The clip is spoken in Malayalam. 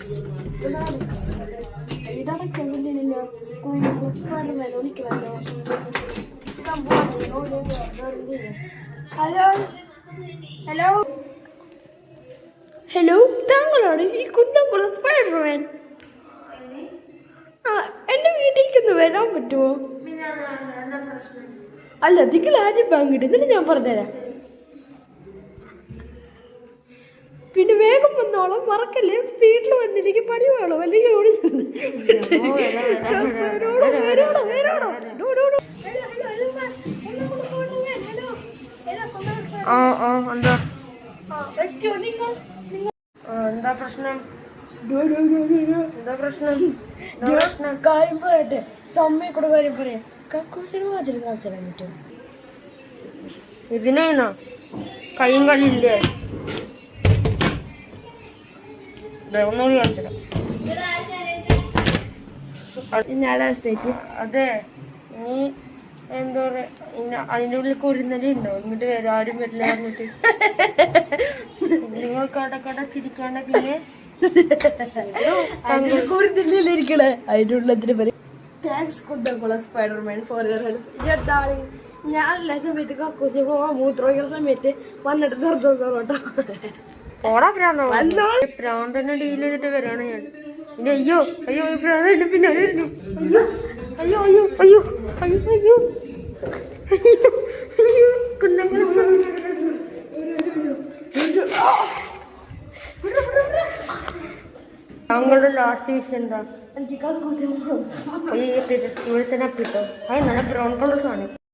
ഹലോ ഹലോ ഹലോ, താങ്കളാണ് ഈ കുന്നംകുളം സ്പൈഡർമാൻ? ആ, എൻ്റെ വീട്ടിലേക്കൊന്ന് വരാൻ പറ്റുമോ? അല്ല, നിങ്ങൾ ആദ്യം വാങ്ങിട്ട് എന്നിട്ട് ഞാൻ പറഞ്ഞുതരാം. പിന്നെ വേഗം വന്നോളം, മറക്കല്ലേ. വീട്ടിൽ വന്നിരിക്കും പണി വേണോ, അല്ലെങ്കിൽ ഓടി എന്താ പ്രശ്നം? കാര്യം പറയട്ടെ, സമ്മയെ കൂടെ കാര്യം പറയാം. കക്കൂസിന് മാതിരി കാണിച്ചാൻ പറ്റും. ഇതിനോ കയ്യും കളിയില്ലേ? ഒന്നുകൂടി കാണിച്ചോ. അതെ, ഇനി എന്താ പറയാ, അതിൻ്റെ ഉള്ളിൽ കുരുന്നലി ഉണ്ടോ? ഇങ്ങോട്ട് വരും, ആരും വരില്ല പറഞ്ഞിട്ട് നിങ്ങൾ കട ചിരിക്കാണ്ട. പിന്നെ കുരുന്നില്ലേ അതിൻ്റെ ഉള്ളത്തിന് പറയും. Thanks Kunnamkulam Spiderman for your help. ഞാനല്ല സമയത്ത് കക്കൂസി പോവാൻ മൂത്രമൊഴിക്കുന്ന സമയത്ത് വന്നിട്ട് തുറന്നോട്ടോ. ഓടാ പ്രാന്തന്നെ ഡീൽ ചെയ്തിട്ട് വരാണ് ഞാൻ. പിന്നെ അയ്യോ അയ്യോ പ്രാന്തന്നെ പിന്നെ അയ്യോ അയ്യോ അയ്യോ അയ്യോ അയ്യോ അയ്യോ അയ്യോ കുന്നംകുളം. താങ്കളുടെ ലാസ്റ്റ് വിഷയം എന്താ? എനിക്ക് കക്കൂസി ഇവിടെ തന്നെ അപ്പിട്ടോ. അത് നല്ല ബ്രൗൺ കളർ സാധനം.